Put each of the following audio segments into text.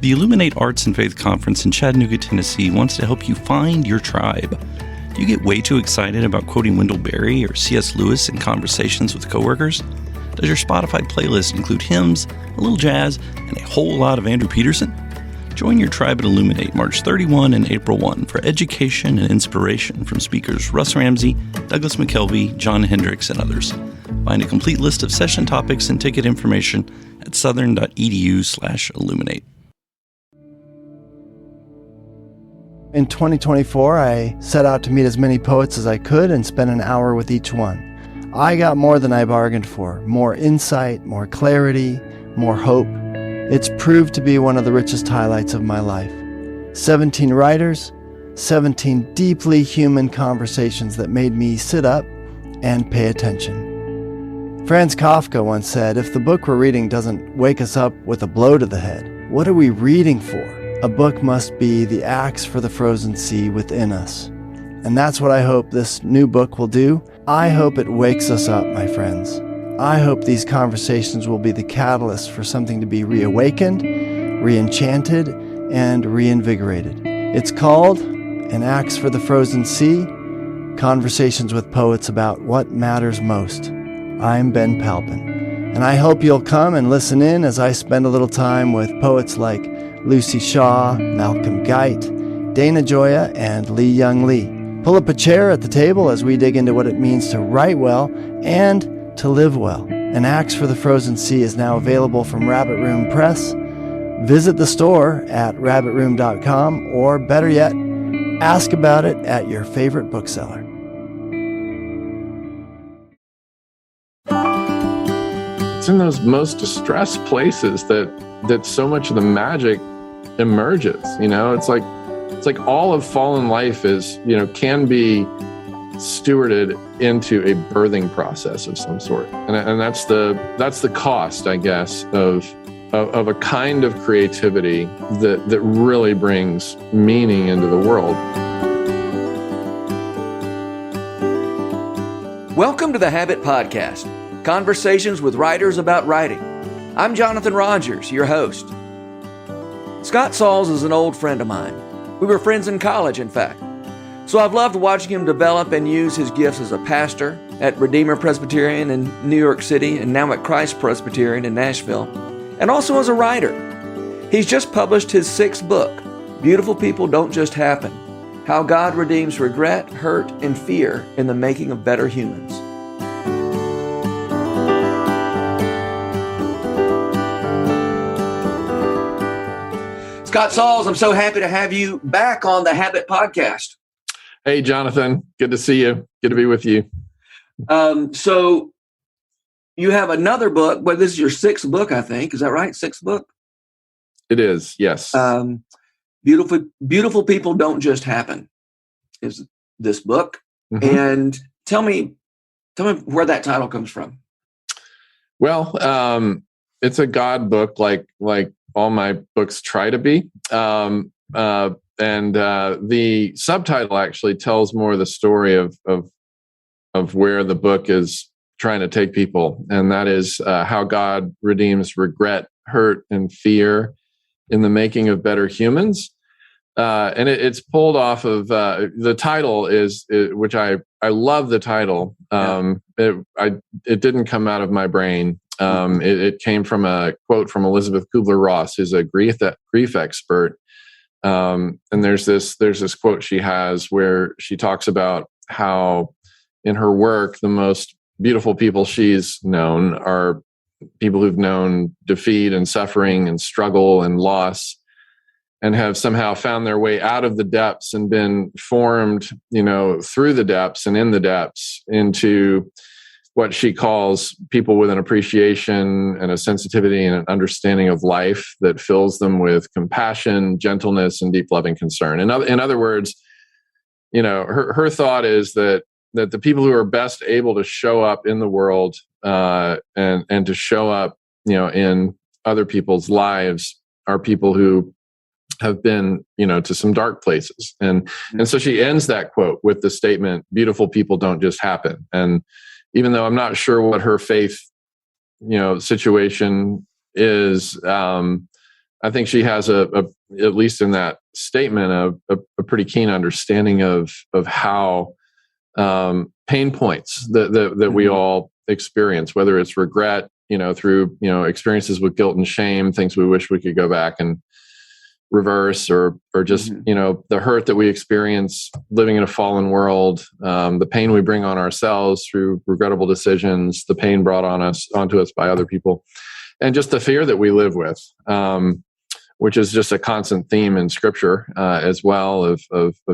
The Illuminate Arts and Faith Conference in Chattanooga, Tennessee wants to help you find your tribe. Do you get way too excited about quoting Wendell Berry or C.S. Lewis in conversations with coworkers? Does your Spotify playlist include hymns, a little jazz, and a whole lot of Andrew Peterson? Join your tribe at Illuminate March 31 and April 1 for education and inspiration from speakers Russ Ramsey, Douglas McKelvey, John Hendricks, and others. Find a complete list of session topics and ticket information at southern.edu/illuminate. In 2024, I set out to meet as many poets as I could and spend an hour with each one. I got more than I bargained for, more insight, more clarity, more hope. It's proved to be one of the richest highlights of my life. 17 writers, 17 deeply human conversations that made me sit up and pay attention. Franz Kafka once said, if the book we're reading doesn't wake us up with a blow to the head, what are we reading for? A book must be the axe for the frozen sea within us. And that's what I hope this new book will do. I hope it wakes us up, my friends. I hope these conversations will be the catalyst for something to be reawakened, re-enchanted, and reinvigorated. It's called An Axe for the Frozen Sea, Conversations with Poets About What Matters Most. I'm Ben Palpin, and I hope you'll come and listen in as I spend a little time with poets like Lucy Shaw, Malcolm Guite, Dana Gioia, and Lee Young Lee. Pull up a chair at the table as we dig into what it means to write well and to live well. An Axe for the Frozen Sea is now available from Rabbit Room Press. Visit the store at rabbitroom.com, or better yet, ask about it at your favorite bookseller. It's in those most distressed places that so much of the magic emerges. It's like all of fallen life is, can be stewarded into a birthing process of some sort. And that's the cost, I guess, of a kind of creativity that really brings meaning into the world. Welcome to the Habit Podcast, conversations with writers about writing. I'm Jonathan Rogers, your host. Scott Sauls is an old friend of mine. We were friends in college, in fact. So I've loved watching him develop and use his gifts as a pastor at Redeemer Presbyterian in New York City and now at Christ Presbyterian in Nashville, and also as a writer. He's just published his 6th book, Beautiful People Don't Just Happen: How God Redeems Regret, Hurt, and Fear in the Making of Better Humans. Scott Sauls, I'm so happy to have you back on the Habit Podcast. Hey, Jonathan. Good to see you. Good to be with you. So you have another book, but this is your 6th book, I think. Is that right? 6th book? It is, yes. Beautiful People Don't Just Happen is this book. Mm-hmm. And tell me where that title comes from. Well, it's a God book, like all my books try to be. And the subtitle actually tells more of the story of where the book is trying to take people. And that is how God redeems regret, hurt, and fear in the making of better humans. And it's pulled off of the title which I love the title. It didn't come out of my brain. It came from a quote from Elizabeth Kubler-Ross, who's a grief expert. And there's this quote she has where she talks about how in her work, the most beautiful people she's known are people who've known defeat and suffering and struggle and loss, and have somehow found their way out of the depths and been formed, through the depths and in the depths into what she calls people with an appreciation and a sensitivity and an understanding of life that fills them with compassion, gentleness, and deep loving concern. In other words, her thought is that the people who are best able to show up in the world and to show up, in other people's lives are people who have been, to some dark places. And so she ends that quote with the statement, beautiful people don't just happen. And even though I'm not sure what her faith, situation is, I think she has at least in that statement, a pretty keen understanding of how pain points that we all experience, whether it's regret, through, experiences with guilt and shame, things we wish we could go back and reverse, or just, the hurt that we experience living in a fallen world, the pain we bring on ourselves through regrettable decisions, the pain brought onto us by other people, and just the fear that we live with, which is just a constant theme in Scripture, as well, of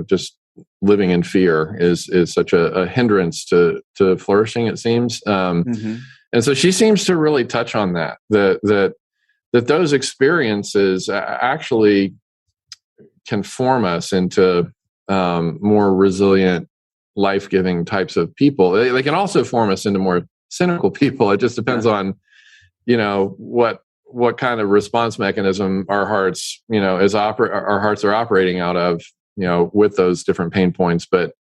just living in fear is such a hindrance to flourishing, it seems. And so she seems to really touch on that those experiences actually can form us into more resilient, life-giving types of people. They can also form us into more cynical people. It just depends on, what kind of response mechanism our hearts, our hearts are operating out of, with those different pain points. But,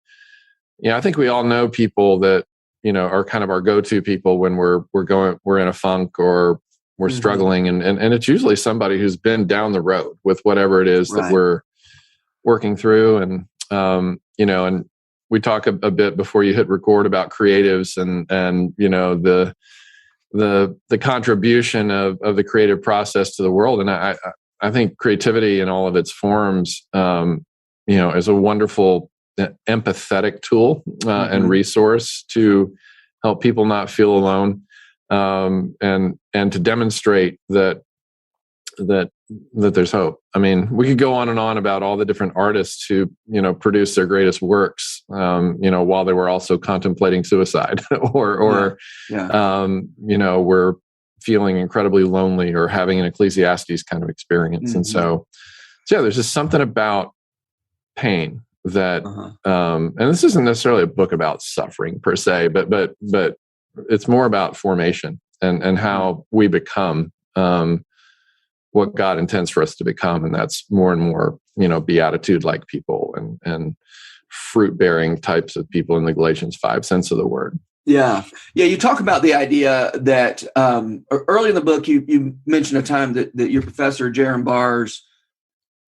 I think we all know people that, are kind of our go-to people when we're in a funk or we're struggling. And it's usually somebody who's been down the road with whatever it is that we're working through. And, and we talk a bit before you hit record about creatives and the contribution of the creative process to the world. And I think creativity in all of its forms, is a wonderful empathetic tool and resource to help people not feel alone, and to demonstrate that there's hope. I mean, we could go on and on about all the different artists who produce their greatest works, while they were also contemplating suicide, or were feeling incredibly lonely or having an Ecclesiastes kind of experience. And so there's just something about pain that, and this isn't necessarily a book about suffering per se, but it's more about formation and how we become what God intends for us to become. And that's more and more, beatitude-like people and fruit-bearing types of people in the Galatians 5 sense of the word. Yeah. You talk about the idea that early in the book, you mentioned a time that your professor, Jaron Bars,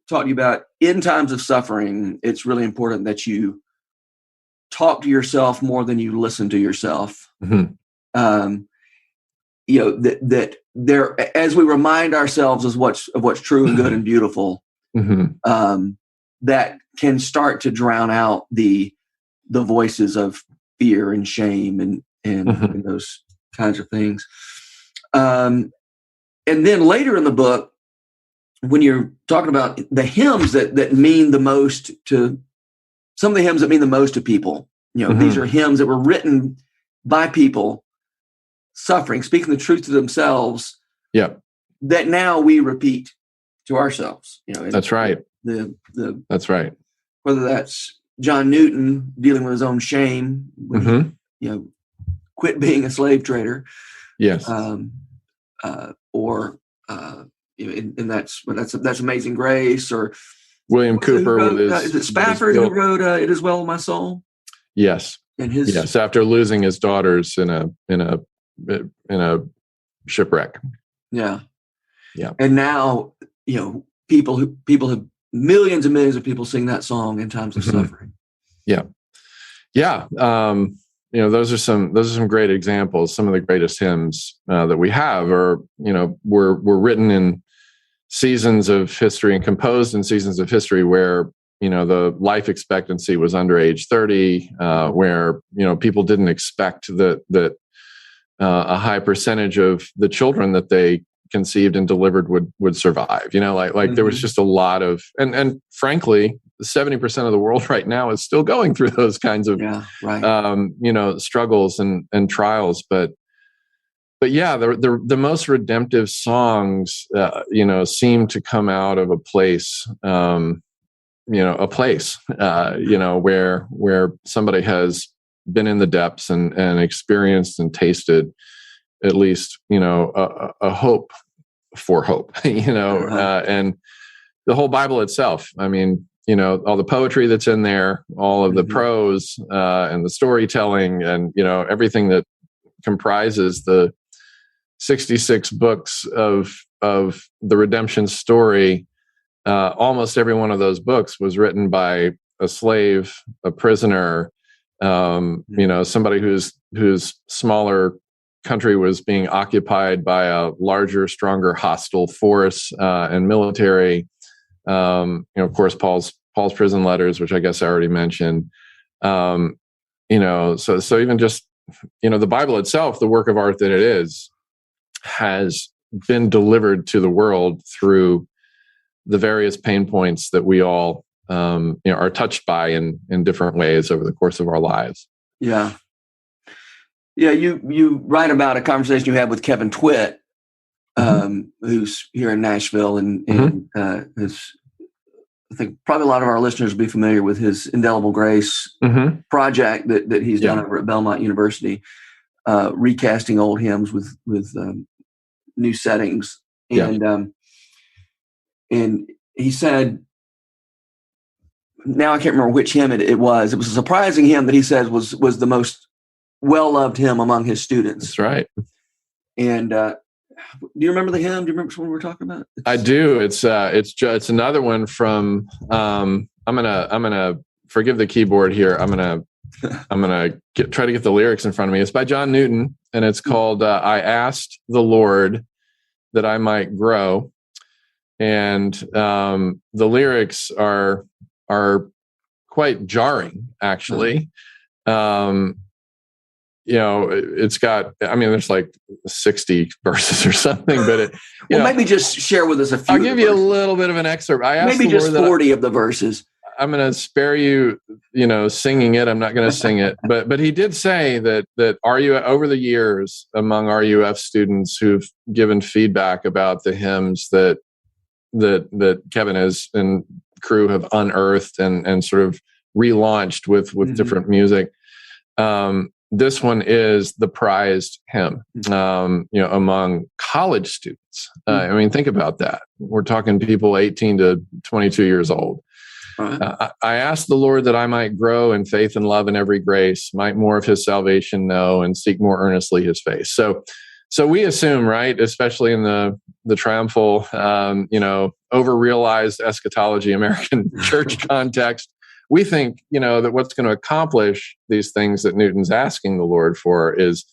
taught you about in times of suffering, it's really important that you talk to yourself more than you listen to yourself. That there, as we remind ourselves of what's true and good and beautiful, that can start to drown out the voices of fear and shame and those kinds of things. And then later in the book, when you're talking about the hymns that mean the most to some of the hymns that mean the most to people, these are hymns that were written by people suffering, speaking the truth to themselves. Yeah. That now we repeat to ourselves. That's right. That's right. Whether that's John Newton dealing with his own shame, when he, quit being a slave trader. Yes. And that's Amazing Grace, or William Cooper is it Spafford who wrote "It Is Well with My Soul"? Yes. And his after losing his daughters in a shipwreck. Yeah. Yeah. And now people have millions and millions of people sing that song in times of suffering. Yeah. Yeah. Those are some great examples. Some of the greatest hymns that we have are, were written in seasons of history and composed in seasons of history where, the life expectancy was under age 30, where, people didn't expect that a high percentage of the children that they conceived and delivered would survive. There was just a lot of, and frankly, 70% of the world right now is still going through those kinds of, struggles and trials. But the most redemptive songs, seem to come out of a place, where somebody has been in the depths and experienced and tasted at least, a hope for hope, and the whole Bible itself. I mean, all the poetry that's in there, all of the prose and the storytelling and, everything that comprises the 66 books of the redemption story, almost every one of those books was written by a slave, a prisoner, somebody whose smaller country was being occupied by a larger, stronger, hostile force and military. Of course, Paul's prison letters, which I guess I already mentioned. So even just the Bible itself, the work of art that it is, has been delivered to the world through the various pain points that we all are touched by in different ways over the course of our lives. Yeah. You write about a conversation you had with Kevin Twitt, who's here in Nashville, and is, I think probably a lot of our listeners will be familiar with his Indelible Grace project that he's done over at Belmont University, recasting old hymns with new settings. And he said, now I can't remember which hymn it was. It was a surprising hymn that he said was the most well-loved hymn among his students. That's right. And do you remember the hymn? Do you remember which one we were talking about? I do. It's another one from. I'm gonna forgive the keyboard here. I'm gonna try to get the lyrics in front of me. It's by John Newton, and it's called "I Asked the Lord That I Might Grow." And the lyrics are quite jarring, actually. It's got, there's like 60 verses or something, but maybe just share with us a few. I'll give you a little bit of an excerpt. I asked maybe just 40 of the verses. I'm going to spare you, singing it. I'm not going to sing it, but he did say that over the years among RUF students who've given feedback about the hymns that Kevin and crew have unearthed and sort of relaunched with different music. This one is the prized hymn, among college students. Think about that. We're talking people 18 to 22 years old. Right. I asked the Lord that I might grow in faith and love and every grace, might more of his salvation know, and seek more earnestly his face. So we assume, right, especially in the triumphal, over-realized eschatology American church context, we think, that what's going to accomplish these things that Newton's asking the Lord for is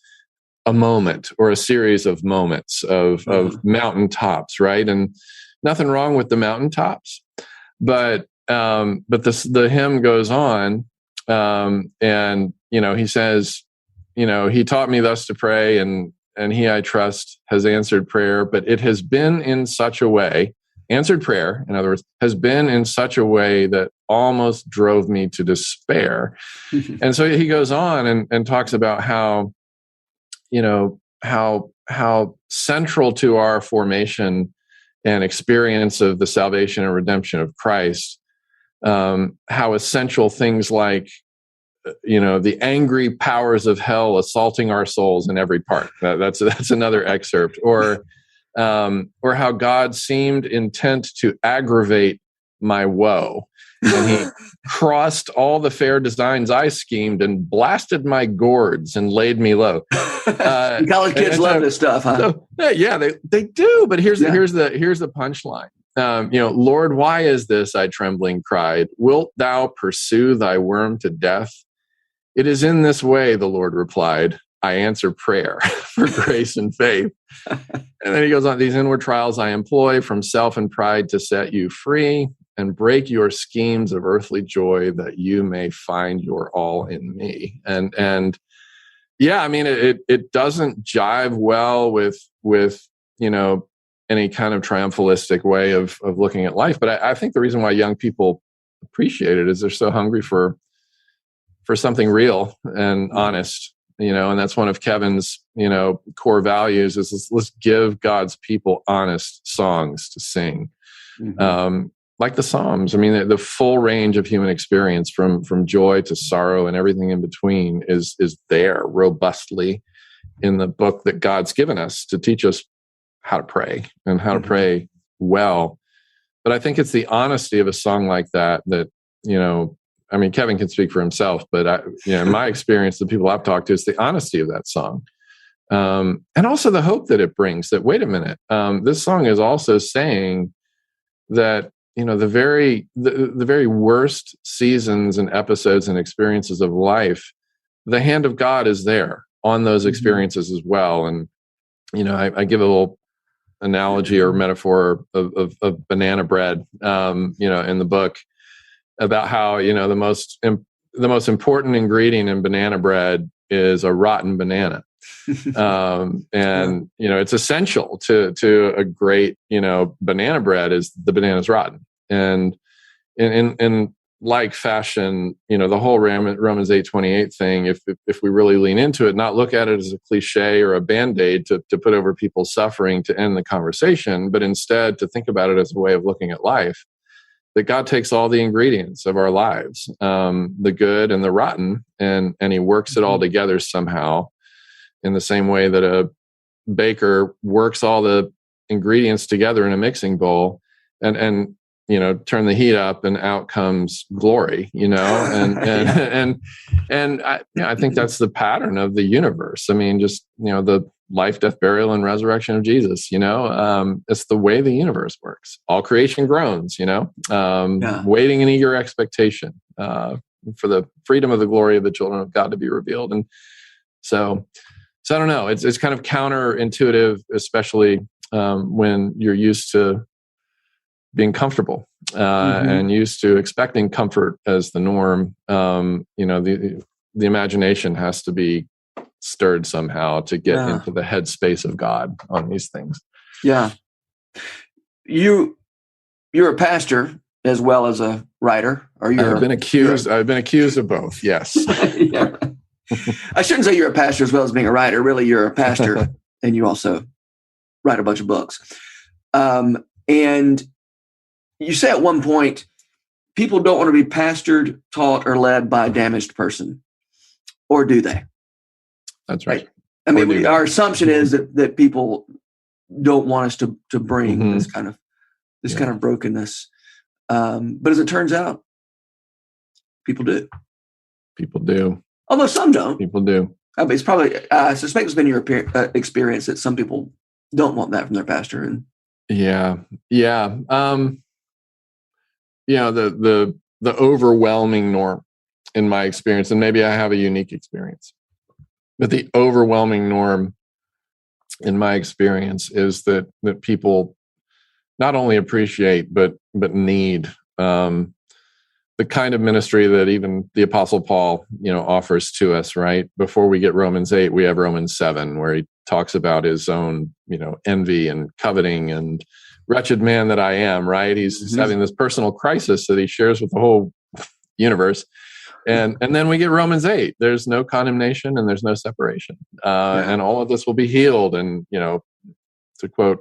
a moment or a series of moments of mountaintops, right? And nothing wrong with the mountaintops, but the hymn goes on, and he says, he taught me thus to pray, and he, I trust, has answered prayer, but it has been in such a way. Answered prayer, in other words, has been in such a way that almost drove me to despair. And so he goes on and talks about how central to our formation and experience of the salvation and redemption of Christ, how essential things like, the angry powers of hell assaulting our souls in every part. That's another excerpt. Or how God seemed intent to aggravate my woe. And he crossed all the fair designs I schemed and blasted my gourds and laid me low. College kids love this stuff, huh? So, yeah, they do. But here's the punchline. Lord, why is this? I trembling cried. Wilt thou pursue thy worm to death? It is in this way, the Lord replied. I answer prayer for grace and faith. And then he goes on, these inward trials I employ from self and pride to set you free and break your schemes of earthly joy that you may find your all in me. And yeah, it doesn't jive well with any kind of triumphalistic way of looking at life. But I think the reason why young people appreciate it is they're so hungry for something real and honest. And that's one of Kevin's, core values is let's give God's people honest songs to sing. Like the Psalms. The full range of human experience from joy to sorrow and everything in between is there robustly in the book that God's given us to teach us how to pray and how to pray well. But I think it's the honesty of a song like that, Kevin can speak for himself, but in my experience, the people I've talked to, it's the honesty of that song And also the hope that it brings, that, wait a minute, this song is also saying that, the very worst seasons and episodes and experiences of life, the hand of God is there on those experiences as well. And, I give a little analogy or metaphor of banana bread, in the book, about how, the most important ingredient in banana bread is a rotten banana. And it's essential to a great banana bread is the banana's rotten. And in like fashion, the whole Romans 8:28 thing, if we really lean into it, not look at it as a cliche or a band-aid to put over people's suffering to end the conversation, but instead to think about it as a way of looking at life, that God takes all the ingredients of our lives, the good and the rotten, and he works it all together somehow, in the same way that a baker works all the ingredients together in a mixing bowl and turn the heat up, and out comes glory, and I think that's the pattern of the universe. I mean, just, the life, death, burial, and resurrection of Jesus, it's the way the universe works. All creation groans, waiting in eager expectation for the freedom of the glory of the children of God to be revealed. And so I don't know, it's kind of counterintuitive, especially when you're used to being comfortable and used to expecting comfort as the norm. The imagination has to be stirred somehow to get into the headspace of God on these things. Yeah. You're a pastor as well as a writer, or I've been accused of both. Yes. Yeah. I shouldn't say you're a pastor as well as being a writer. Really, you're a pastor and you also write a bunch of books. And you say at one point, people don't want to be pastored, taught, or led by a damaged person, or do they? That's right. I mean, our assumption is that people don't want us to bring this kind of brokenness, but as it turns out, people do. People do. Although some don't. People do. I mean, it's probably. I suspect it's been your experience that some people don't want that from their pastor. And yeah. The overwhelming norm in my experience, and maybe I have a unique experience, but the overwhelming norm in my experience is that people not only appreciate but need the kind of ministry that even the Apostle Paul offers to us. Right before we get Romans 8, we have Romans 7, where he talks about his own envy and coveting and wretched man that I am, right? He's having this personal crisis that he shares with the whole universe. And then we get Romans 8. There's no condemnation and there's no separation. And all of this will be healed. And, to quote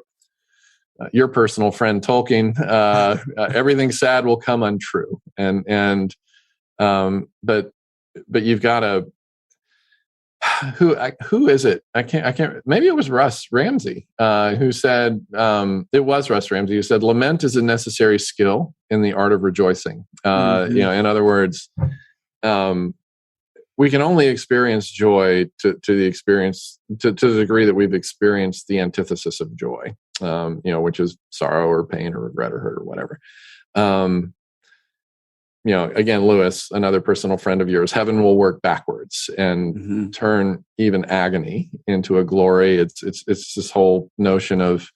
your personal friend Tolkien, everything sad will come untrue. But you've got to, who is it? I can't, maybe it was Russ Ramsey, who said, it was Russ Ramsey who said, lament is a necessary skill in the art of rejoicing. In other words, we can only experience joy to the degree that we've experienced the antithesis of joy, which is sorrow or pain or regret or hurt or whatever. Again, Lewis, another personal friend of yours, heaven will work backwards and turn even agony into a glory. It's this whole notion of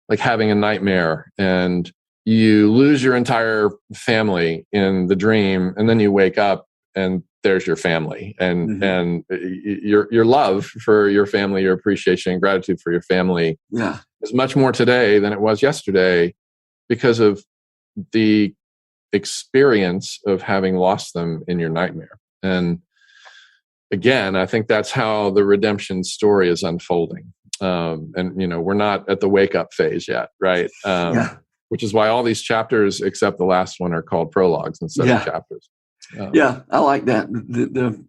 like having a nightmare and you lose your entire family in the dream, and then you wake up and there's your family and your love for your family, your appreciation and gratitude for your family is much more today than it was yesterday because of the experience of having lost them in your nightmare. And again, I think that's how the redemption story is unfolding. We're not at the wake up phase yet, right? Which is why all these chapters, except the last one, are called prologues instead of chapters. I like that. The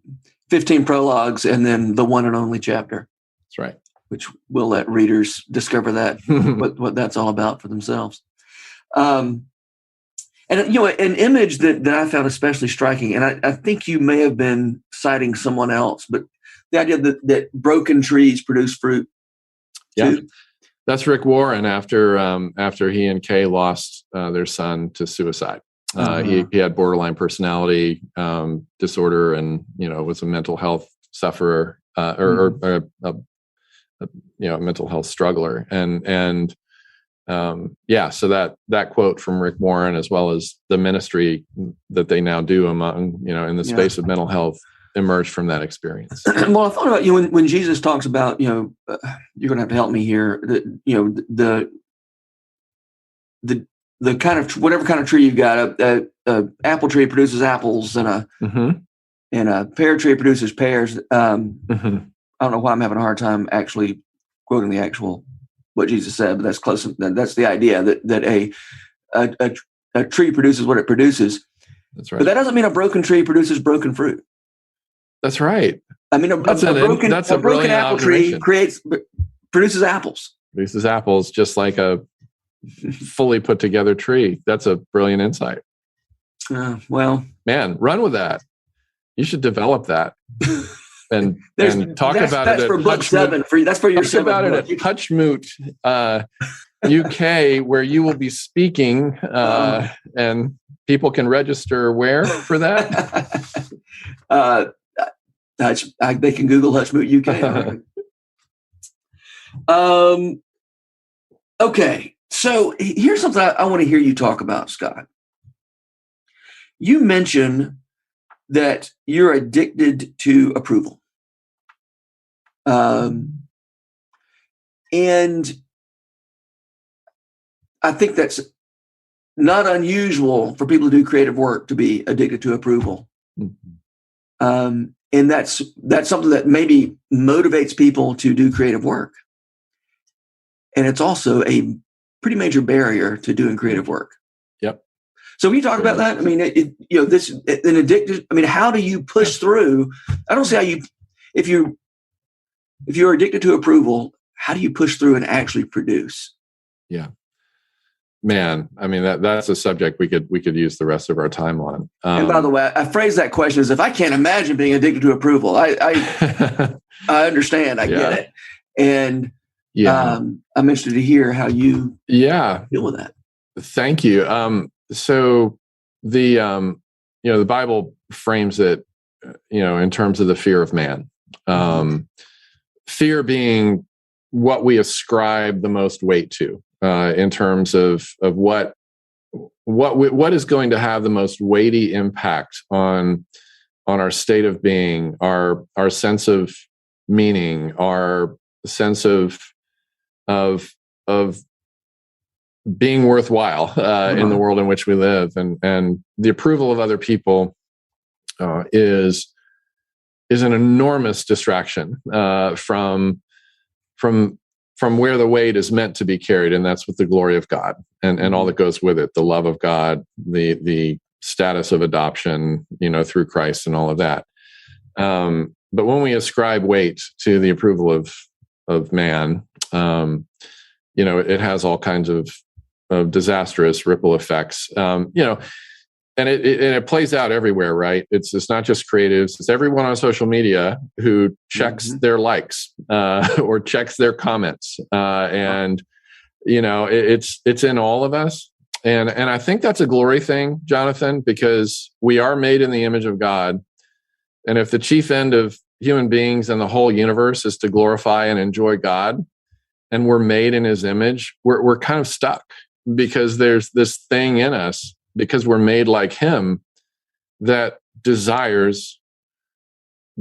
15 prologues and then the one and only chapter. That's right. Which will let readers discover that, what that's all about for themselves. And, an image that I found especially striking, and I think you may have been citing someone else, but the idea that broken trees produce fruit too? Yeah. That's Rick Warren after he and Kay lost their son to suicide. He had borderline personality disorder, and was a mental health sufferer or mental health struggler, and so that quote from Rick Warren, as well as the ministry that they now do among in the space of mental health, emerged from that experience. Well, I thought about when Jesus talks about you're going to have to help me here. The kind of whatever kind of tree you've got, a apple tree produces apples, and a pear tree produces pears. I don't know why I'm having a hard time actually quoting the actual what Jesus said, but that's close. That's the idea that a tree produces what it produces. That's right. But that doesn't mean a broken tree produces broken fruit. That's right. I mean, a broken apple tree produces apples. Produces apples, just like a fully put together tree. That's a brilliant insight. Well, man, run with that. You should develop that and talk about it. That's for book 7. That's for your talk about it at Hutchmoot, UK, where you will be speaking, and people can register where for that. They can Google Hutchmoot UK. Okay, so here's something I want to hear you talk about, Scott. You mentioned that you're addicted to approval. And I think that's not unusual for people to do creative work to be addicted to approval. Mm-hmm. And that's something that maybe motivates people to do creative work. And it's also a pretty major barrier to doing creative work. Yep. So when you talk about that, I mean, an addicted. I mean, how do you push through? I don't see how you, if you're addicted to approval, how do you push through and actually produce? Yeah, man. I mean, that's a subject we could use the rest of our time on. And by the way, I phrase that question as if I can't imagine being addicted to approval. I understand. I get it. And I'm interested to hear how you deal with that. Thank you. So the Bible frames it, in terms of the fear of man. Fear being what we ascribe the most weight to, in terms of what is going to have the most weighty impact on our state of being, our sense of meaning, our sense of being worthwhile in the world in which we live, and the approval of other people is an enormous distraction from where the weight is meant to be carried, and that's with the glory of God and all that goes with it, the love of God, the status of adoption, through Christ and all of that. But when we ascribe weight to the approval of man, it has all kinds of disastrous ripple effects, and it plays out everywhere, right? It's not just creatives; it's everyone on social media who checks their likes or checks their comments, and it's in all of us. And I think that's a glory thing, Jonathan, because we are made in the image of God, and if the chief end of human beings and the whole universe is to glorify and enjoy God, and we're made in His image, we're kind of stuck, because there's this thing in us, because we're made like Him, that desires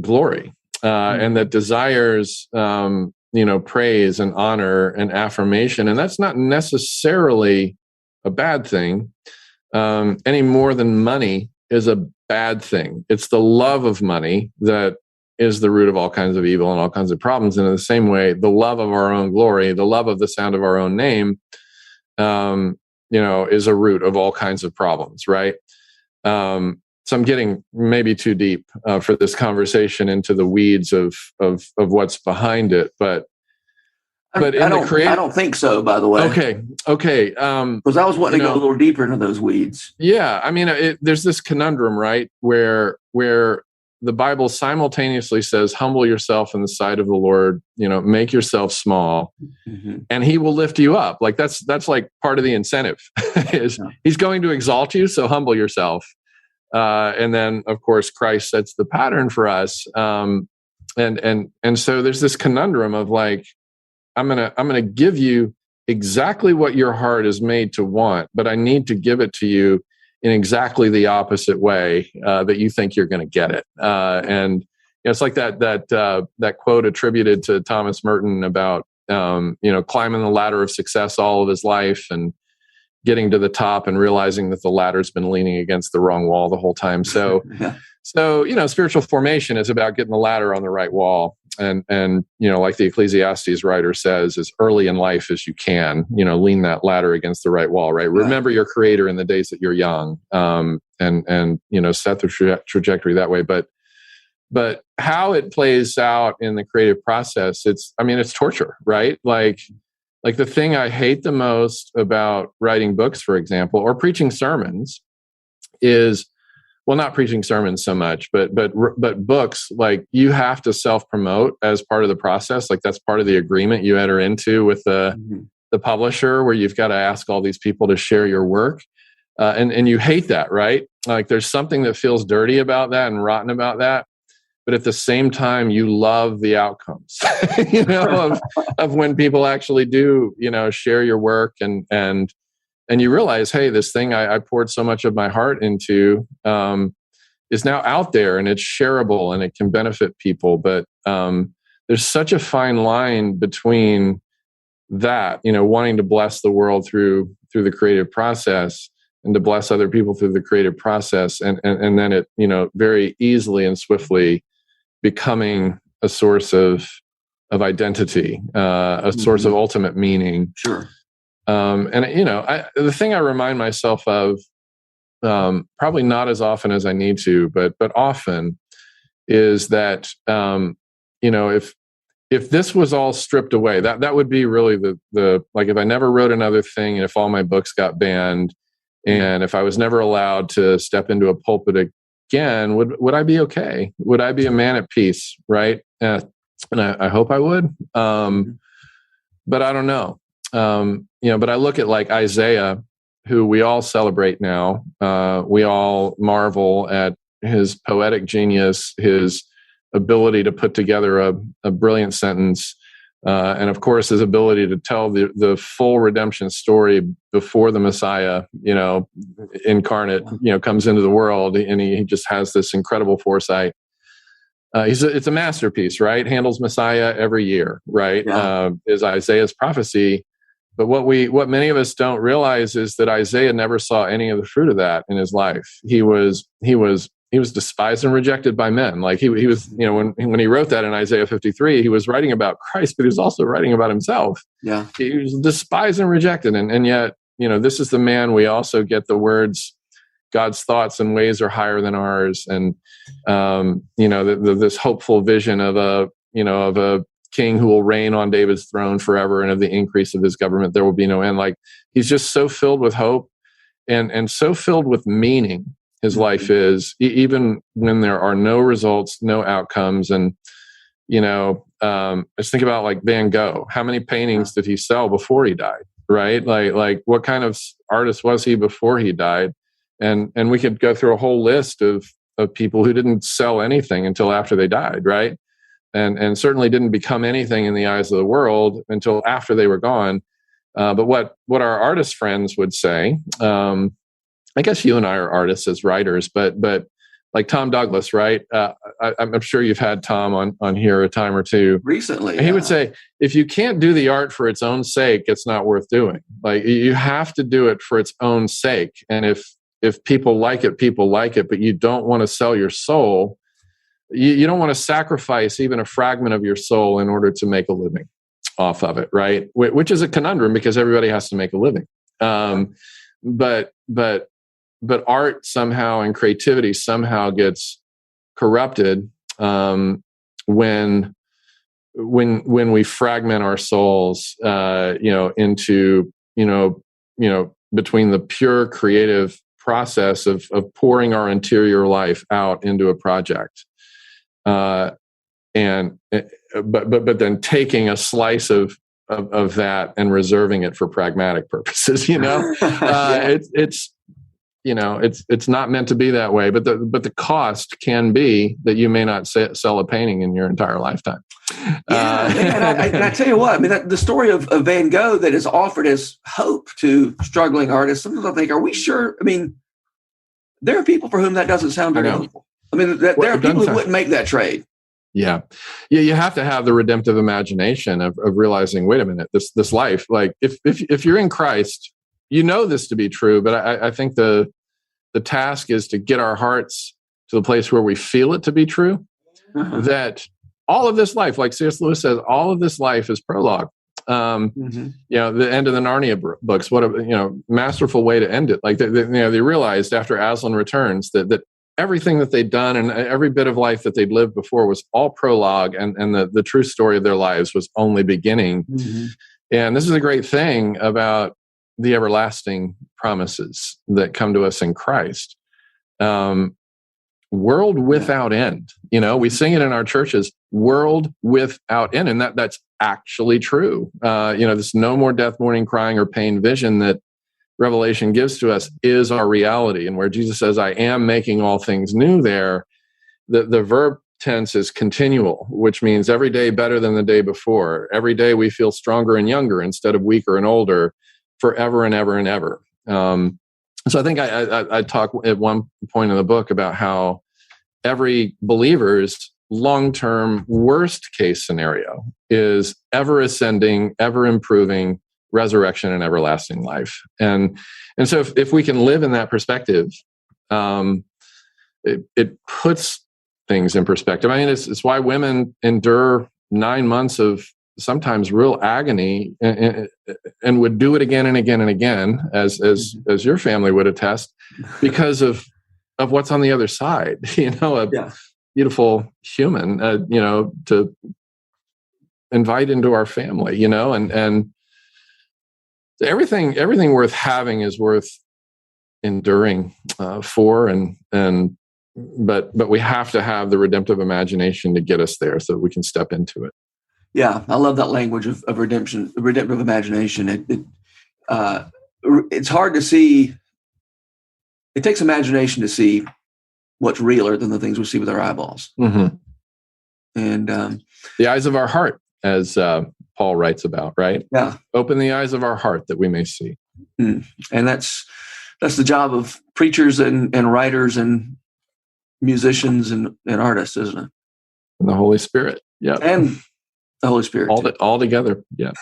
glory, and that desires praise and honor and affirmation. And that's not necessarily a bad thing, any more than money is a bad thing. It's the love of money that is the root of all kinds of evil and all kinds of problems. And in the same way, the love of our own glory, the love of the sound of our own name, is a root of all kinds of problems, right? So I'm getting maybe too deep for this conversation into the weeds of what's behind it, but I don't think so, by the way. Okay. Because I was wanting to go a little deeper into those weeds. Yeah, I mean, there's this conundrum, right, where the Bible simultaneously says, humble yourself in the sight of the Lord, make yourself small, and he will lift you up. Like that's like part of the incentive is he's going to exalt you. So humble yourself. And then of course, Christ sets the pattern for us. And so there's this conundrum of like, I'm going to give you exactly what your heart is made to want, but I need to give it to you in exactly the opposite way that you think you're going to get it. And it's like that quote attributed to Thomas Merton about climbing the ladder of success all of his life and getting to the top and realizing that the ladder's been leaning against the wrong wall the whole time. So, spiritual formation is about getting the ladder on the right wall. And like the Ecclesiastes writer says, as early in life as you can, lean that ladder against the right wall, right? Remember your creator in the days that you're young, and set the trajectory that way. But how it plays out in the creative process, it's torture, right? Like the thing I hate the most about writing books, for example, or preaching sermons is, well, not preaching sermons so much, but books, like you have to self-promote as part of the process. Like that's part of the agreement you enter into with the publisher, where you've got to ask all these people to share your work. And you hate that, right? Like there's something that feels dirty about that and rotten about that. But at the same time, you love the outcomes, of when people actually do, share your work and you realize, hey, this thing I poured so much of my heart into is now out there and it's shareable and it can benefit people. But there's such a fine line between that, wanting to bless the world through the creative process and to bless other people through the creative process. And then it, very easily and swiftly becoming a source of identity, a source of ultimate meaning. Sure. The thing I remind myself of, probably not as often as I need to, but often, is that if this was all stripped away, that would be really the like if I never wrote another thing, and if all my books got banned, and if I was never allowed to step into a pulpit again, would I be okay? Would I be a man at peace? Right? And I hope I would, but I don't know. But I look at like Isaiah, who we all celebrate now. We all marvel at his poetic genius, his ability to put together a brilliant sentence, and of course his ability to tell the full redemption story before the Messiah, incarnate, comes into the world, and he just has this incredible foresight. It's a masterpiece, right? Handles Messiah every year, right? Yeah. Is Isaiah's prophecy. But what many of us don't realize is that Isaiah never saw any of the fruit of that in his life. He was despised and rejected by men. Like he was, when he wrote that in Isaiah 53, he was writing about Christ, but he was also writing about himself. Yeah, he was despised and rejected, and yet, this is the man we also get the words, God's thoughts and ways are higher than ours, and this hopeful vision of a king who will reign on David's throne forever, and of the increase of his government there will be no end. Like he's just so filled with hope and so filled with meaning. His life is, even when there are no results, no outcomes. And just think about like Van Gogh. How many paintings did he sell before he died? Right? Like what kind of artist was he before he died? And we could go through a whole list of people who didn't sell anything until after they died, right? And certainly didn't become anything in the eyes of the world until after they were gone. But what our artist friends would say, I guess you and I are artists as writers, but like Tom Douglas, right? I'm sure you've had Tom on here a time or two recently. He would say, if you can't do the art for its own sake, it's not worth doing. Like you have to do it for its own sake. And if people like it, but you don't want to sell your soul. You don't want to sacrifice even a fragment of your soul in order to make a living off of it, right? Which is a conundrum because everybody has to make a living. But art somehow and creativity somehow gets corrupted when we fragment our souls, into between the pure creative process of pouring our interior life out into a project. and but then taking a slice of that and reserving it for pragmatic purposes. Yeah. It's not meant to be that way. But the cost can be that you may not sell a painting in your entire lifetime. Yeah, and I tell you what, I mean, the story of Van Gogh that is offered as hope to struggling artists. Sometimes I think, are we sure? I mean, there are people for whom that doesn't sound very hopeful. I mean, there are people who wouldn't make that trade. Yeah. You have to have the redemptive imagination of realizing, wait a minute, this life, like if you're in Christ, you know this to be true. But I think the task is to get our hearts to the place where we feel it to be true. That all of this life, like C.S. Lewis says, all of this life is prologue. The end of the Narnia books. What a masterful way to end it. Like they realized after Aslan returns that everything that they'd done and every bit of life that they'd lived before was all prologue, and the true story of their lives was only beginning. And this is a great thing about the everlasting promises that come to us in Christ. World without end. We sing it in our churches, world without end. And that's actually true. This no more death, mourning, crying, or pain vision that Revelation gives to us is our reality. And where Jesus says, I am making all things new there, the verb tense is continual, which means every day better than the day before. Every day we feel stronger and younger instead of weaker and older, forever and ever and ever. So I think I talk at one point in the book about how every believer's long-term worst case scenario is ever ascending, ever improving resurrection and everlasting life. And so if we can live in that perspective, it puts things in perspective. I mean, it's why women endure 9 months of sometimes real agony and would do it again and again and again, as your family would attest, because of what's on the other side. Beautiful human, to invite into our family. And everything worth having is worth enduring for, but we have to have the redemptive imagination to get us there so that we can step into it. Yeah, I love that language of redemption, redemptive imagination. It's hard to see. It takes imagination to see what's realer than the things we see with our eyeballs. Mm-hmm. And the eyes of our heart, as Paul writes about, right? Yeah. Open the eyes of our heart that we may see. And that's the job of preachers and writers and musicians and artists, isn't it? And the Holy Spirit. Yeah. And the Holy Spirit. All together. Yeah.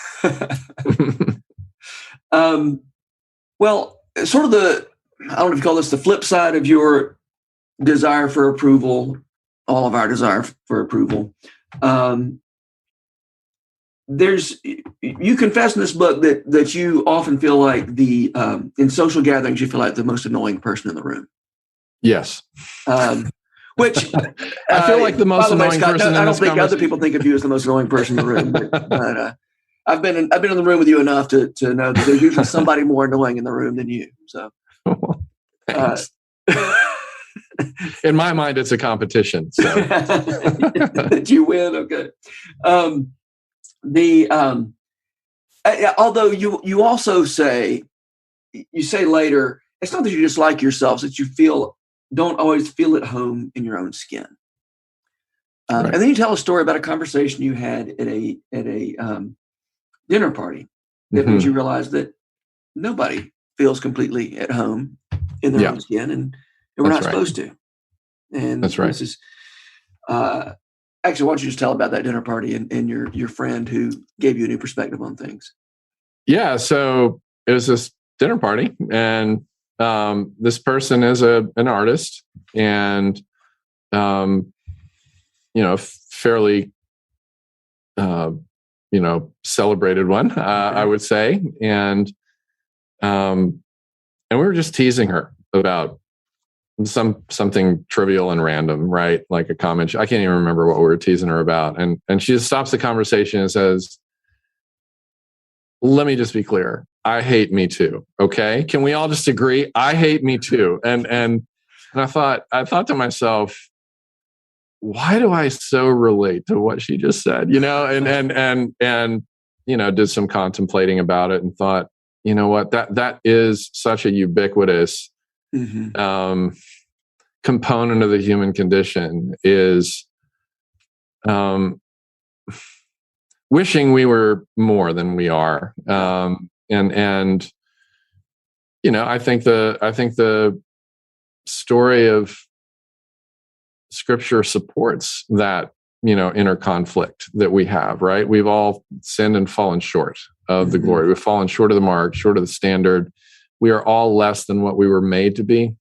Well, sort of I don't know if you call this the flip side of your desire for approval, all of our desire for approval. You confess in this book that you often feel like in social gatherings, you feel like the most annoying person in the room. Yes. Which I feel like the most annoying person. I don't think other people think of you as the most annoying person in the room, but I've been in the room with you enough to know that there's usually somebody more annoying in the room than you. So, in my mind, it's a competition. So that you win, okay. Although you also say later, it's not that you dislike yourselves, that you don't always feel at home in your own skin. Right. And then you tell a story about a conversation you had at a dinner party that made you realize that nobody feels completely at home in their own skin, and we're not supposed to. And that's right. This is, actually, why don't you just tell about that dinner party and your friend who gave you a new perspective on things? Yeah, so it was this dinner party, and this person is an artist, and fairly celebrated one, I would say, and we were just teasing her about something trivial and random, right? Like a comment. I can't even remember what we were teasing her about. And she just stops the conversation and says, let me just be clear. I hate Me Too. Okay. Can we all just agree? I hate Me Too. And I thought to myself, why do I so relate to what she just said? And did some contemplating about it and thought, you know what, that is such a ubiquitous component of the human condition, is wishing we were more than we are. And I think the story of Scripture supports that, inner conflict that we have, right? We've all sinned and fallen short of the glory. We've fallen short of the mark, short of the standard. We are all less than what we were made to be.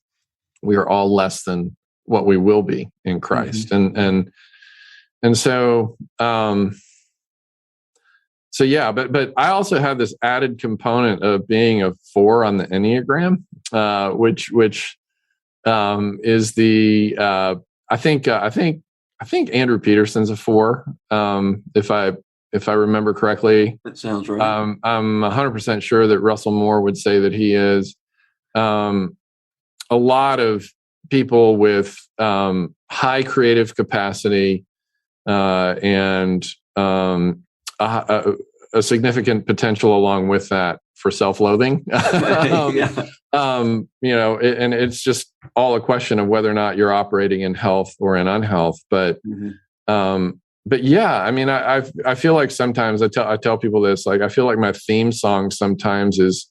We are all less than what we will be in Christ. And so, but I also have this added component of being a 4 on the Enneagram, which is the I think Andrew Peterson's a 4. If I remember correctly, that sounds right. I'm 100% sure that Russell Moore would say that he is. A lot of people with high creative capacity and a significant potential along with that for self-loathing. And it's just all a question of whether or not you're operating in health or in unhealth. But yeah, I mean, I feel like sometimes I tell people this, like, I feel like my theme song sometimes is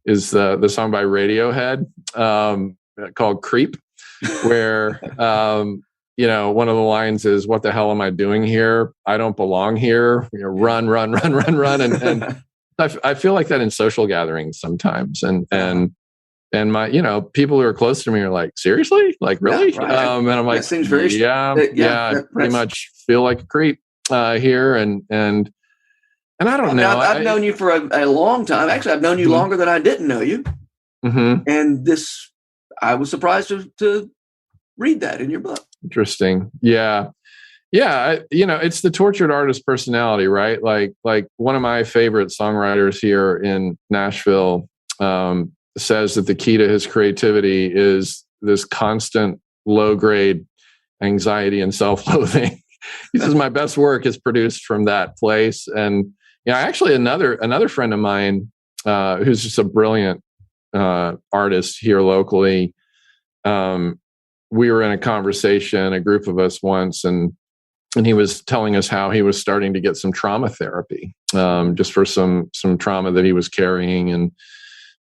the song by Radiohead called "Creep," where one of the lines is, "What the hell am I doing here? I don't belong here. Run, run, run, run, run." And I feel like that in social gatherings sometimes, and my people who are close to me are like, "Seriously? Like, really?" Yeah, right. And I'm like, that seems very I pretty much feel like a creep here, and I don't know. I've known you for a long time. Actually, I've known you longer than I didn't know you. And I was surprised to read that in your book. Interesting. Yeah. It's the tortured artist personality, right? Like one of my favorite songwriters here in Nashville says that the key to his creativity is this constant low-grade anxiety and self-loathing. He says, my best work is produced from that place. And actually another friend of mine who's just a brilliant artist here locally, we were in a conversation, a group of us once, and he was telling us how he was starting to get some trauma therapy, just for some trauma that he was carrying and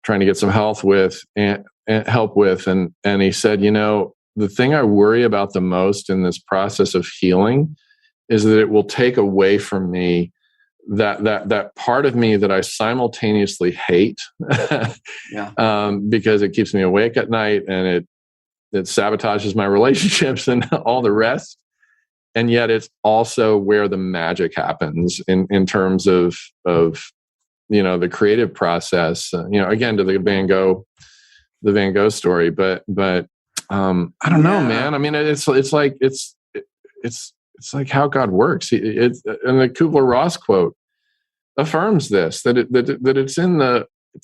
trying to get some help with. And he said, the thing I worry about the most in this process of healing is that it will take away from me that part of me that I simultaneously hate, because it keeps me awake at night and it sabotages my relationships and all the rest. And yet it's also where the magic happens in terms of the creative process, again, to the Van Gogh story. But I don't know, man. I mean, it's like how God works. And the Kubler-Ross quote affirms this, that it's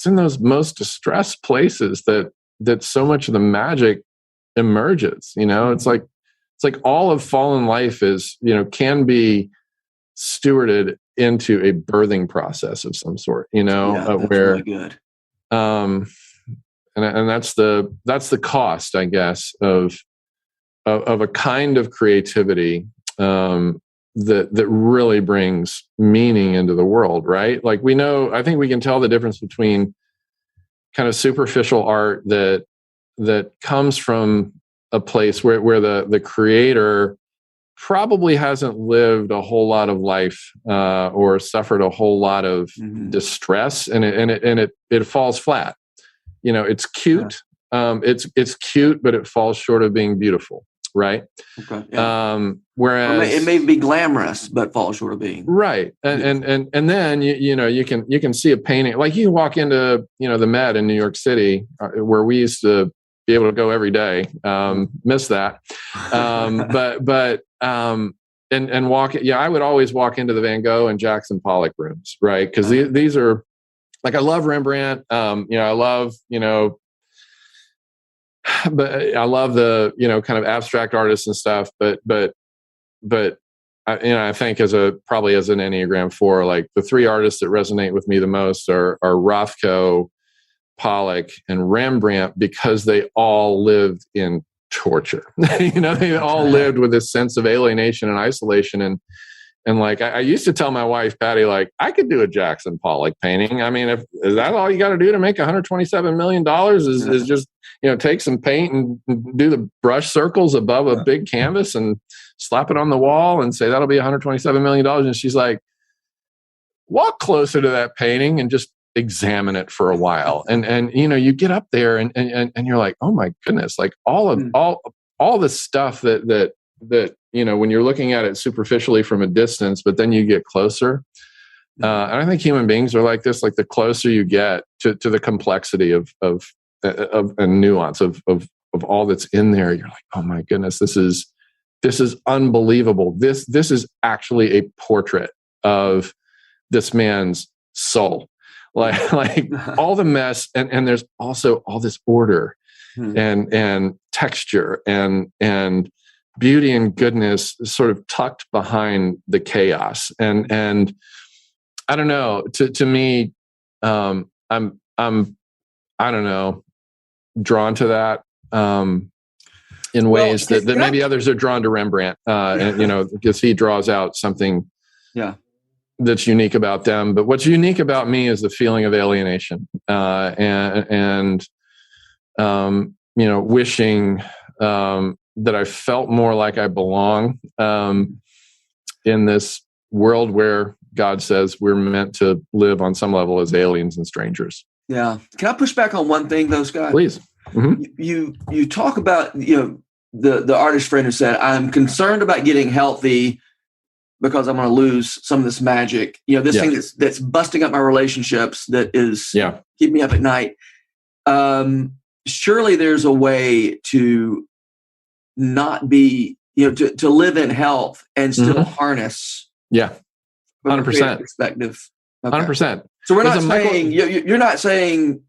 in those most distressed places that so much of the magic emerges. It's like all of fallen life is, can be stewarded into a birthing process of some sort, that's where really good. And that's the cost, I guess, of a kind of creativity that really brings meaning into the world, right? Like I think we can tell the difference between kind of superficial art that comes from a place where the creator probably hasn't lived a whole lot of life or suffered a whole lot of distress, and it falls flat. It's cute. It's cute, but it falls short of being beautiful, right? Okay. Yeah. Whereas it may be glamorous, but falls short of being right. And then you can see a painting. Like you can walk into the Met in New York City, where we used to be able to go every day. Miss that. And walk. Yeah, I would always walk into the Van Gogh and Jackson Pollock rooms, right? Because these are, like, I love Rembrandt. I love but I love the kind of abstract artists and stuff. But I think probably as an Enneagram 4, like the three artists that resonate with me the most are Rothko, Pollock, and Rembrandt, because they all lived in torture. They all lived with this sense of alienation and isolation. And like, I used to tell my wife, Patty, like, I could do a Jackson Pollock painting. I mean, is that all you got to do to make $127 million is just, take some paint and do the brush circles above a big canvas and slap it on the wall and say, that'll be $127 million. And she's like, walk closer to that painting and just examine it for a while. And you get up there and you're like, oh my goodness, like all the stuff that when you're looking at it superficially from a distance, but then you get closer. And I think human beings are like this. Like the closer you get to the complexity of and nuance of all that's in there, you're like, oh my goodness, this is unbelievable. This is actually a portrait of this man's soul. Like all the mess, and there's also all this order and texture and beauty and goodness sort of tucked behind the chaos. And I don't know, to me, I'm I don't know, drawn to that in ways that maybe others are drawn to Rembrandt, because he draws out something that's unique about them. But what's unique about me is the feeling of alienation and wishing that I felt more like I belong in this world where God says we're meant to live on some level as aliens and strangers. Yeah. Can I push back on one thing, though, Scott? Please. Mm-hmm. You talk about, the artist friend who said, I'm concerned about getting healthy because I'm going to lose some of this magic, this thing that's busting up my relationships, that is keeping me up at night. Surely there's a way to not be, to live in health and still harness. Yeah. 100% perspective. Okay. 100%. So we're not saying, you're not saying.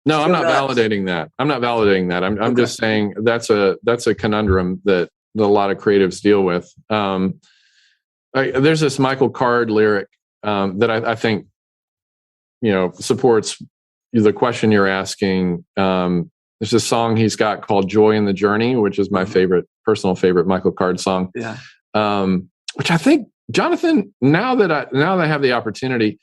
No, I'm not validating that. I'm just saying that's a conundrum that a lot of creatives deal with. There's this Michael Card lyric that I think, supports the question you're asking. There's a song he's got called "Joy in the Journey," which is my personal favorite Michael Card song. Yeah. Which I think, Jonathan, now that I have the opportunity,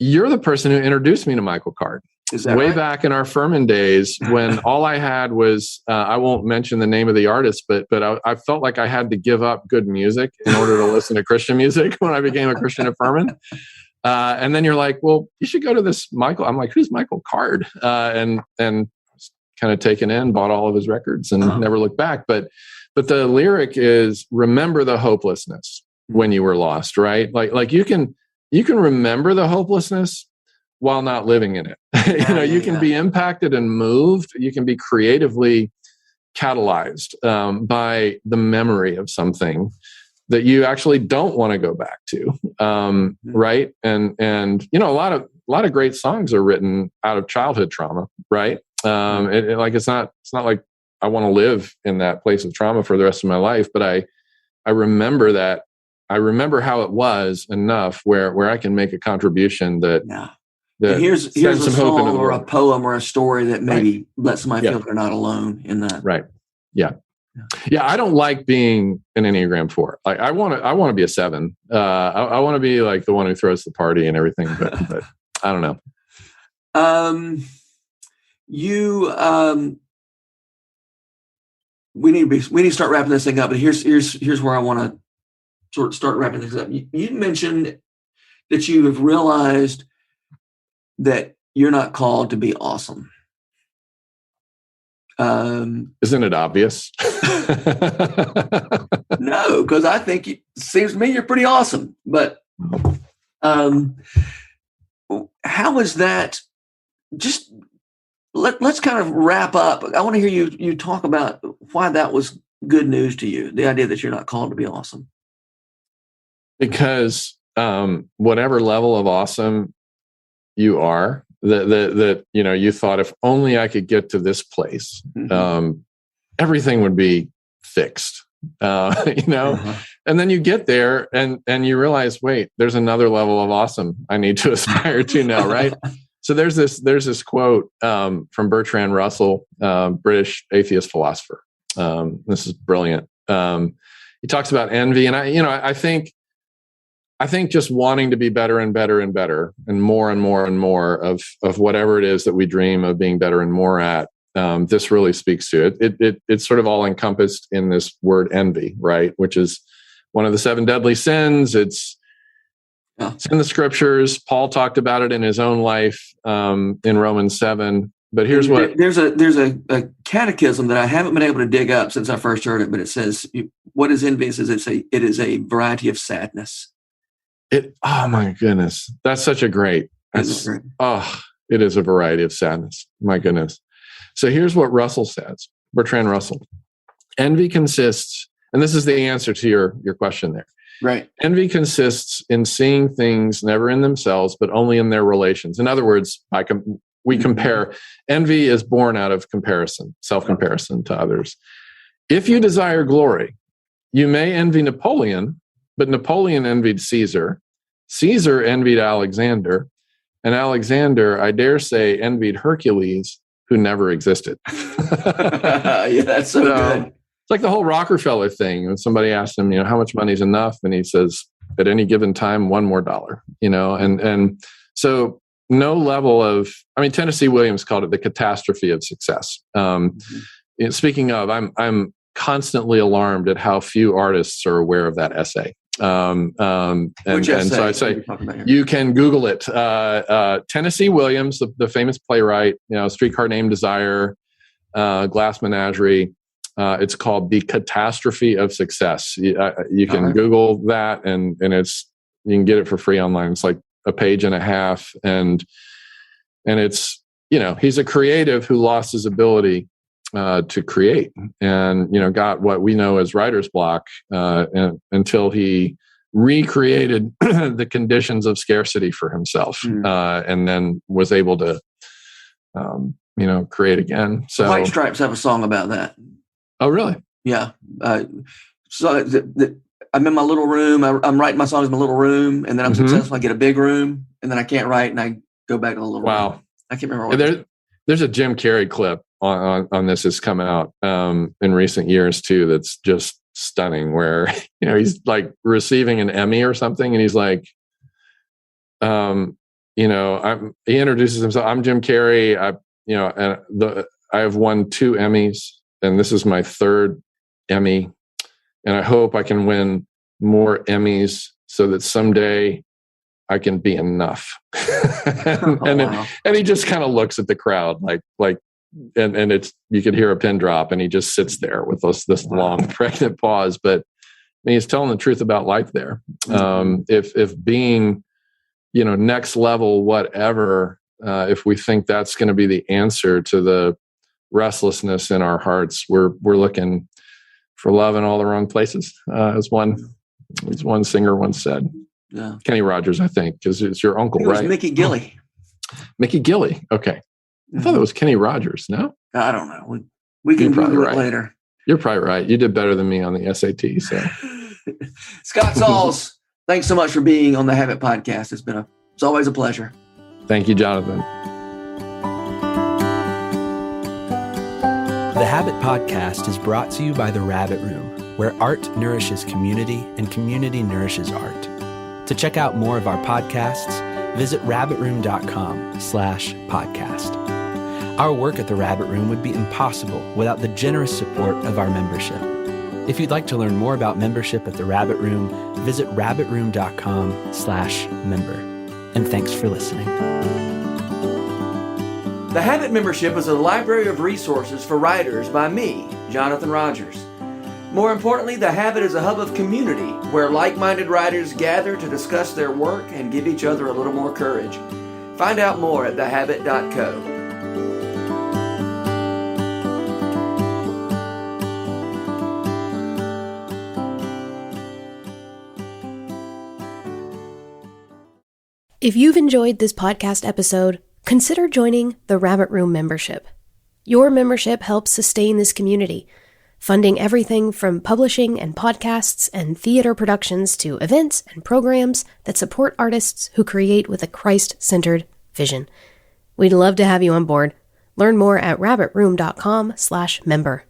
you're the person who introduced me to Michael Card. Is that way right? Back in our Furman days, when all I had was, I won't mention the name of the artist, but I felt like I had to give up good music in order to listen to Christian music when I became a Christian at Furman. And then you're like, well, you should go to this Michael. I'm like, who's Michael Card? And kind of taken in, bought all of his records and never looked back. But the lyric is, remember the hopelessness when you were lost, right? Like you can remember the hopelessness while not living in it. You can be impacted and moved. You can be creatively catalyzed by the memory of something that you actually don't want to go back to, right? And a lot of great songs are written out of childhood trauma, right? It's not like I want to live in that place of trauma for the rest of my life, but I remember that. I remember how it was enough where I can make a contribution that here's a some song hope into the or world. a poem or a story that maybe lets somebody feel they're not alone in that. Right. Yeah. I don't like being an Enneagram 4. Like I want to be a 7. I want to be like the one who throws the party and everything, but I don't know. We need to start wrapping this thing up, but here's where I want to sort of start wrapping this up. You mentioned that you have realized that you're not called to be awesome. Isn't it obvious? No, because I think it seems to me you're pretty awesome. But how is that? Just let's kind of wrap up. I want to hear you talk about why that was good news to you, the idea that you're not called to be awesome. Because whatever level of awesome you are, that you thought, if only I could get to this place, everything would be fixed. And then you get there and you realize, wait, there's another level of awesome I need to aspire to now, right? So there's this quote from Bertrand Russell, British atheist philosopher. This is brilliant. He talks about envy, and I think just wanting to be better and better and better, and more and more and more of whatever it is that we dream of being better and more at. This really speaks to it. It's sort of all encompassed in this word envy, right? Which is one of the 7 deadly sins. It's in the scriptures. Paul talked about it in his own life in Romans 7. But here's what there's a catechism that I haven't been able to dig up since I first heard it, but it says, what is envy? It says it is a variety of sadness. Oh my goodness. That's such a great. It is a variety of sadness. My goodness. So here's what Russell says, Bertrand Russell. Envy consists, and this is the answer to your question there. Right. Envy consists in seeing things never in themselves, but only in their relations. In other words, we compare. Envy is born out of comparison, self-comparison to others. If you desire glory, you may envy Napoleon, but Napoleon envied Caesar. Caesar envied Alexander, and Alexander, I dare say, envied Hercules, who never existed. Yeah, that's so good. It's like the whole Rockefeller thing. When somebody asked him, how much money is enough, and he says, at any given time, $1 more, and so no level of, Tennessee Williams called it the catastrophe of success. Speaking of, I'm constantly alarmed at how few artists are aware of that essay. And so I say, you can Google it. Tennessee Williams, the famous playwright, Streetcar Named Desire, Glass Menagerie. It's called The Catastrophe of Success. You can Google that, and you can get it for free online. It's like a page and a half, and it's he's a creative who lost his ability to create, and got what we know as writer's block until he recreated the conditions of scarcity for himself, and then was able to create again. So White Stripes have a song about that. Oh, really? Yeah. So I'm in my little room. I'm writing my songs in my little room, and then I'm successful. I get a big room, and then I can't write, and I go back to the little room. I can't remember. There's a Jim Carrey clip on this that's come out in recent years too. That's just stunning. Where he's like receiving an Emmy or something, and he's like, he introduces himself. I'm Jim Carrey. I have won 2 Emmys, and this is my 3rd Emmy. And I hope I can win more Emmys so that someday I can be enough. and he just kind of looks at the crowd and it's, you could hear a pin drop, and he just sits there with this long pregnant pause. But he's telling the truth about life there. If being, next level, whatever, if we think that's going to be the answer to the restlessness in our hearts, we're looking for love in all the wrong places, as one singer once said. Yeah, Kenny Rogers, I think, because it's your uncle, right? It was Mickey Gilley. Mickey Gilley. Okay, I thought it was Kenny Rogers. No, I don't know. We can Google it later. You're probably right. You did better than me on the SAT. So, Scott Sauls, thanks so much for being on the Habit Podcast. It's always a pleasure. Thank you, Jonathan. The Habit Podcast is brought to you by The Rabbit Room, where art nourishes community and community nourishes art. To check out more of our podcasts, visit rabbitroom.com/podcast. Our work at The Rabbit Room would be impossible without the generous support of our membership. If you'd like to learn more about membership at The Rabbit Room, visit rabbitroom.com/member. And thanks for listening. The Habit Membership is a library of resources for writers by me, Jonathan Rogers. More importantly, The Habit is a hub of community where like-minded writers gather to discuss their work and give each other a little more courage. Find out more at thehabit.co. If you've enjoyed this podcast episode, consider joining the Rabbit Room membership. Your membership helps sustain this community. funding everything from publishing and podcasts and theater productions to events and programs that support artists who create with a Christ-centered vision. We'd love to have you on board. Learn more at rabbitroom.com/member.